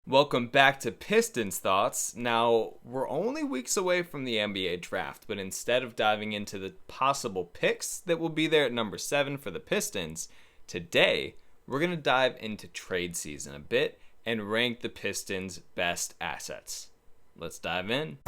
Welcome back to Pistons Thoughts. Now, we're only weeks away from the NBA draft, but instead of diving into the possible picks that will be there at number 7 for the Pistons, today we're going to dive into trade season a bit and rank the Pistons' best assets. Let's dive in.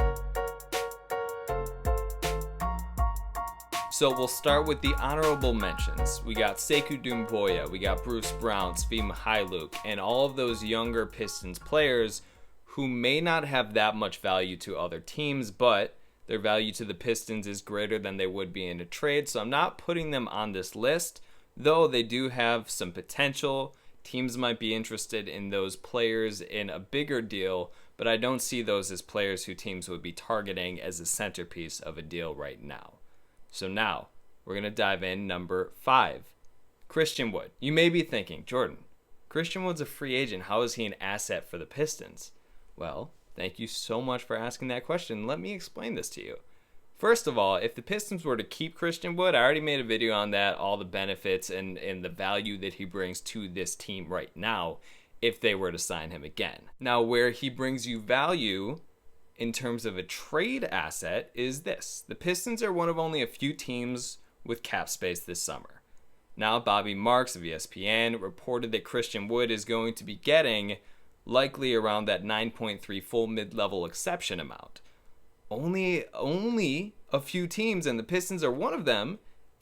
So we'll start with the honorable mentions. We got Sekou Doumbouya, we got Bruce Brown, Svi Mykhailiuk, and all of those younger Pistons players who may not have that much value to other teams, but their value to the Pistons is greater than they would be in a trade. So I'm not putting them on this list, though they do have some potential. Teams might be interested in those players in a bigger deal, but I don't see those as players who teams would be targeting as a centerpiece of a deal right now. So now, we're going to dive in number 5, Christian Wood. You may be thinking, Jordan, Christian Wood's a free agent. How is he an asset for the Pistons? Well, thank you so much for asking that question. Let me explain this to you. First of all, if the Pistons were to keep Christian Wood, I already made a video on that, all the benefits and the value that he brings to this team right now if they were to sign him again. Now, where he brings you value in terms of a trade asset is this. The Pistons are one of only a few teams with cap space this summer. Now, Bobby Marks of ESPN reported that Christian Wood is going to be getting likely around that 9.3 full mid-level exception amount. Only a few teams, and the Pistons are one of them,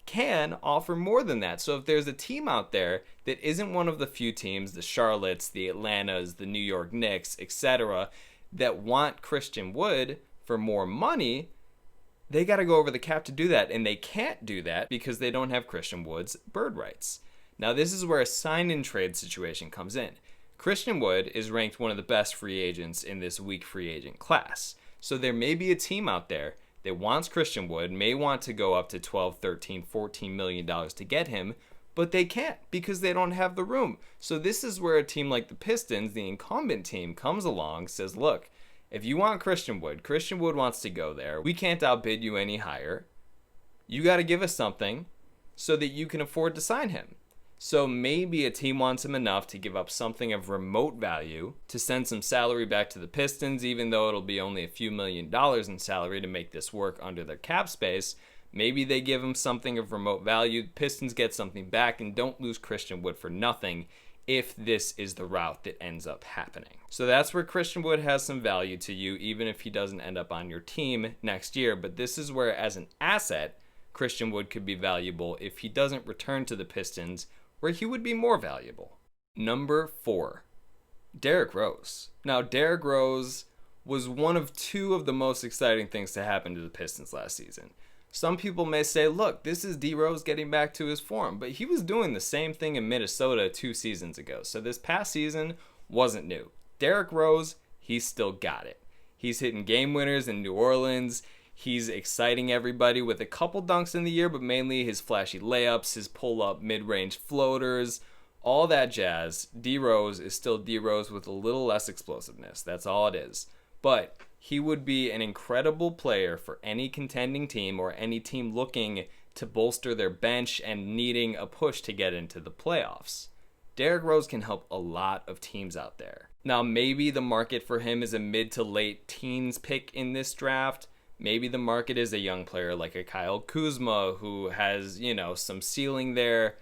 can offer more than that. So if there's a team out there that isn't one of the few teams, the Charlottes, the Atlantas, the New York Knicks, etc., that want Christian Wood for more money, they got to go over the cap to do that, and they can't do that because they don't have Christian Wood's bird rights. Now, this is where a sign-and-trade situation comes in. Christian Wood is ranked one of the best free agents in this weak free agent class. So there may be a team out there that wants Christian Wood, may want to go up to $12, $13, $14 million to get him, but they can't because they don't have the room. So this is where a team like the Pistons, the incumbent team, comes along, says, look, if you want Christian Wood wants to go there. We can't outbid you any higher. You got to give us something so that you can afford to sign him. So maybe a team wants him enough to give up something of remote value to send some salary back to the Pistons, even though it'll be only a few $1,000,000 in salary to make this work under their cap space. Maybe they give him something of remote value, Pistons get something back, and don't lose Christian Wood for nothing if this is the route that ends up happening. So that's where Christian Wood has some value to you, even if he doesn't end up on your team next year. But this is where, as an asset, Christian Wood could be valuable if he doesn't return to the Pistons, where he would be more valuable. Number 4, Derrick Rose. Now, Derrick Rose was one of 2 of the most exciting things to happen to the Pistons last season. Some people may say, look, this is D Rose getting back to his form, but he was doing the same thing in Minnesota 2 seasons ago. So this past season wasn't new. Derrick Rose, he's still got it. He's hitting game winners in New Orleans. He's exciting everybody with a couple dunks in the year, but mainly his flashy layups, his pull-up mid-range floaters, all that jazz. D Rose is still D Rose with a little less explosiveness. That's all it is. But he would be an incredible player for any contending team or any team looking to bolster their bench and needing a push to get into the playoffs. Derrick Rose can help a lot of teams out there. Now, maybe the market for him is a mid to late teens pick in this draft. Maybe the market is a young player like a Kyle Kuzma who has, some ceiling there.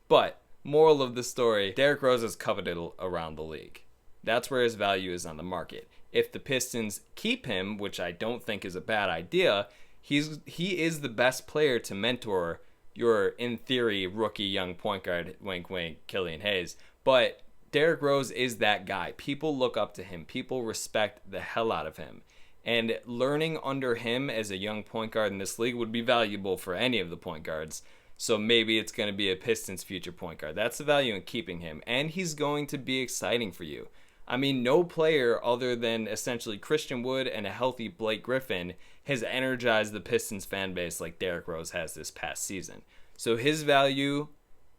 But, moral of the story, Derrick Rose is coveted around the league. That's where his value is on the market. If the Pistons keep him, which I don't think is a bad idea, he is the best player to mentor your, in theory, rookie young point guard, wink wink, Killian Hayes. But Derrick Rose is that guy. People look up to him. People respect the hell out of him. And learning under him as a young point guard in this league would be valuable for any of the point guards. So maybe it's going to be a Pistons future point guard. That's the value in keeping him. And he's going to be exciting for you. I mean, no player other than essentially Christian Wood and a healthy Blake Griffin has energized the Pistons fan base like Derrick Rose has this past season. So his value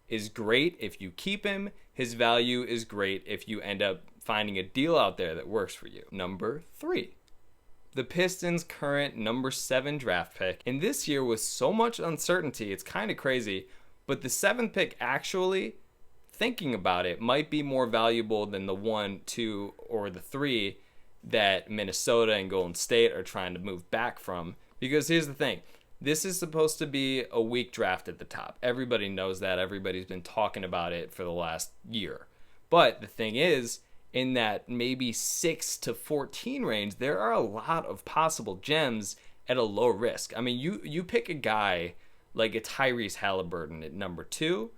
is great if you keep him. His value is great if you end up finding a deal out there that works for you. Number 3, the Pistons' current number 7 draft pick. And this year with so much uncertainty, it's kind of crazy, but the 7th pick actually thinking about it, might be more valuable than the 1, 2, or the 3 that Minnesota and Golden State are trying to move back from. Because here's the thing. This is supposed to be a weak draft at the top. Everybody knows that. Everybody's been talking about it for the last year. But the thing is, in that maybe 6 to 14 range, there are a lot of possible gems at a low risk. I mean, you pick a guy like a Tyrese Halliburton at number 2,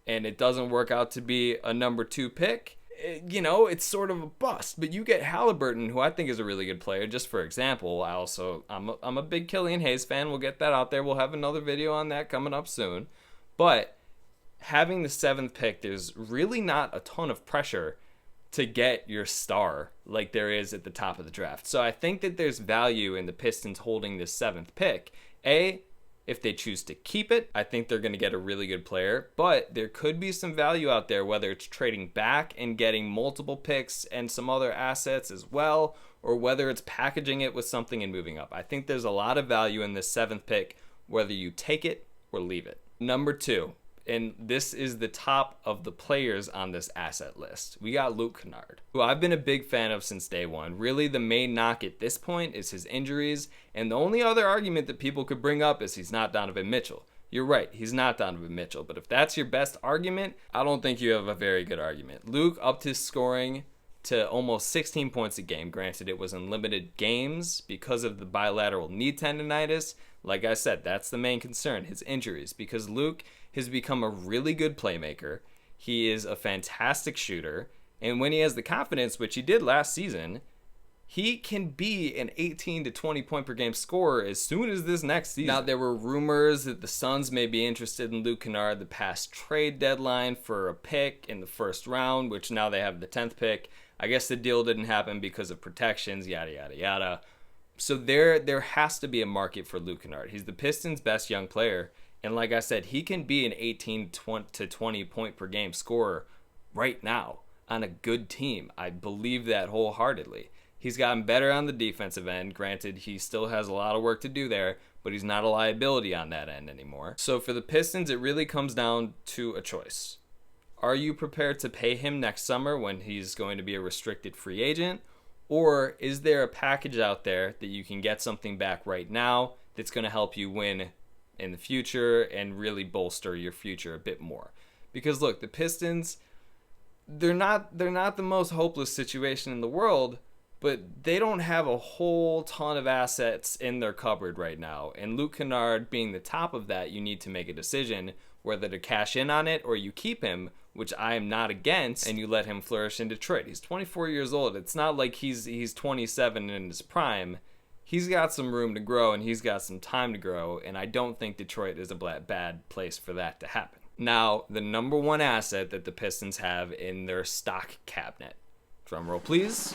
and it doesn't work out to be a number 2 pick. It's sort of a bust. But you get Halliburton, who I think is a really good player. Just for example, I'm a big Killian Hayes fan. We'll get that out there. We'll have another video on that coming up soon. But having the 7th pick, there's really not a ton of pressure to get your star like there is at the top of the draft. So I think that there's value in the Pistons holding this 7th pick. If they choose to keep it, I think they're going to get a really good player, but there could be some value out there, whether it's trading back and getting multiple picks and some other assets as well, or whether it's packaging it with something and moving up. I think there's a lot of value in this 7th pick, whether you take it or leave it. Number 2, and this is the top of the players on this asset list. We got Luke Kennard, who I've been a big fan of since day one. Really, the main knock at this point is his injuries, and the only other argument that people could bring up is he's not Donovan Mitchell. You're right, he's not Donovan Mitchell, but if that's your best argument, I don't think you have a very good argument. Luke upped his scoring to almost 16 points a game. Granted, it was in limited games because of the bilateral knee tendonitis. Like I said, that's the main concern, his injuries, because Luke has become a really good playmaker. He is a fantastic shooter, and when he has the confidence, which he did last season, he can be an 18 to 20 point per game scorer as soon as this next season. Now, there were rumors that the Suns may be interested in Luke Kennard the past trade deadline for a pick in the first round, which now they have the 10th pick. I guess the deal didn't happen because of protections, yada, yada, yada. So there has to be a market for Luke Kennard. He's the Pistons' best young player. And like I said, he can be an 18 to 20 point per game scorer right now on a good team. I believe that wholeheartedly. He's gotten better on the defensive end. Granted, he still has a lot of work to do there, but he's not a liability on that end anymore. So for the Pistons, it really comes down to a choice. Are you prepared to pay him next summer when he's going to be a restricted free agent? Or is there a package out there that you can get something back right now that's going to help you win in the future and really bolster your future a bit more? Because look, the Pistons, they're not the most hopeless situation in the world, but they don't have a whole ton of assets in their cupboard right now. And Luke Kennard being the top of that, you need to make a decision whether to cash in on it or you keep him, which I am not against, and you let him flourish in Detroit. He's 24 years old. It's not like he's 27 in his prime. He's got some room to grow, and he's got some time to grow, and I don't think Detroit is a bad place for that to happen. Now, the number one asset that the Pistons have in their stock cabinet. Drum roll, please.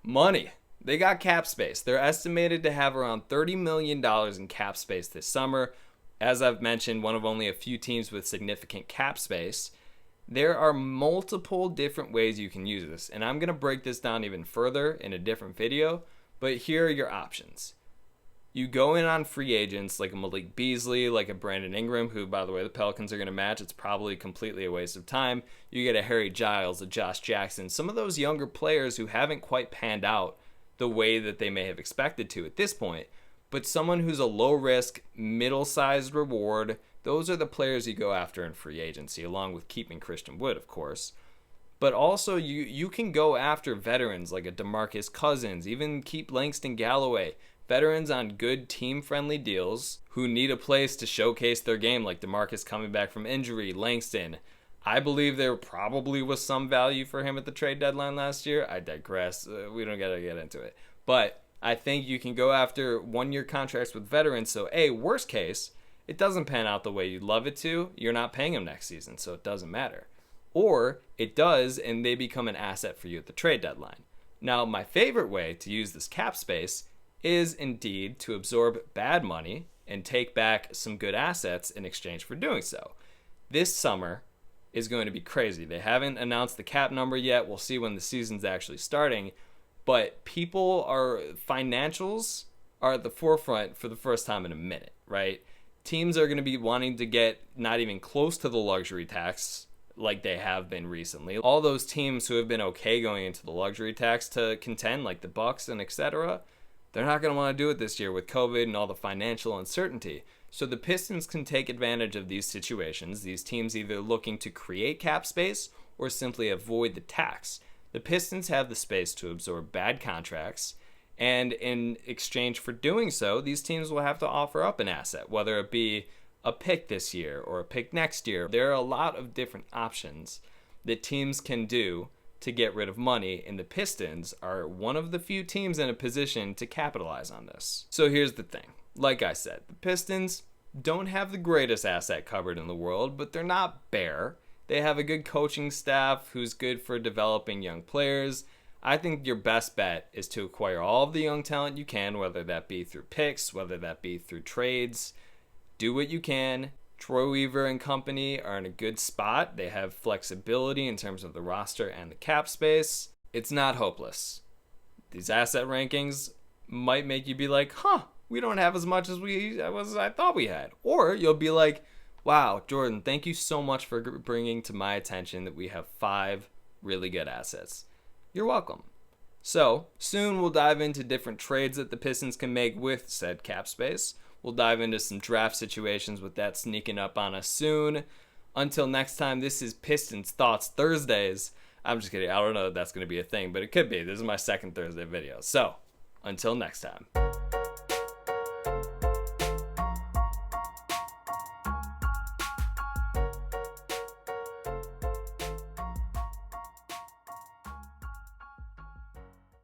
Money. They got cap space. They're estimated to have around $30 million in cap space this summer. As I've mentioned, one of only a few teams with significant cap space. There are multiple different ways you can use this, and I'm going to break this down even further in a different video. But here are your options. You go in on free agents like a Malik Beasley, like a Brandon Ingram, who, by the way, the Pelicans are going to match. It's probably completely a waste of time. You get a Harry Giles, a Josh Jackson, some of those younger players who haven't quite panned out the way that they may have expected to at this point. But someone who's a low-risk, middle-sized reward, those are the players you go after in free agency, along with keeping Christian Wood, of course. But also, you can go after veterans like a DeMarcus Cousins, even keep Langston Galloway. Veterans on good team-friendly deals who need a place to showcase their game, like DeMarcus coming back from injury, Langston. I believe there probably was some value for him at the trade deadline last year. I digress. We don't got to get into it. But I think you can go after one-year contracts with veterans. So, worst case, it doesn't pan out the way you'd love it to. You're not paying him next season, so it doesn't matter. Or it does, and they become an asset for you at the trade deadline. Now, my favorite way to use this cap space is indeed to absorb bad money and take back some good assets in exchange for doing so. This summer is going to be crazy. They haven't announced the cap number yet. We'll see when the season's actually starting. But financials are at the forefront for the first time in a minute, right? Teams are going to be wanting to get not even close to the luxury tax like they have been recently. All those teams who have been okay going into the luxury tax to contend, like the Bucks and etc., they're not going to want to do it this year with COVID and all the financial uncertainty. So the Pistons can take advantage of these situations, these teams either looking to create cap space or simply avoid the tax. The Pistons have the space to absorb bad contracts, and in exchange for doing so, these teams will have to offer up an asset, whether it be a pick this year or a pick next year. There are a lot of different options that teams can do to get rid of money, and the Pistons are one of the few teams in a position to capitalize on this. So here's the thing. Like I said, the Pistons don't have the greatest asset cupboard in the world, but they're not bare. They have a good coaching staff who's good for developing young players. I think your best bet is to acquire all of the young talent you can, whether that be through picks, whether that be through trades. Do what you can. Troy Weaver and company are in a good spot. They have flexibility in terms of the roster and the cap space. It's not hopeless. These asset rankings might make you be like, we don't have as much as I thought we had. Or you'll be like, wow, Jordan, thank you so much for bringing to my attention that we have 5 really good assets. You're welcome. So, soon we'll dive into different trades that the Pistons can make with said cap space. We'll dive into some draft situations with that sneaking up on us soon. Until next time, this is Pistons Thoughts Thursdays. I'm just kidding. I don't know if that's going to be a thing, but it could be. This is my second Thursday video. So, until next time.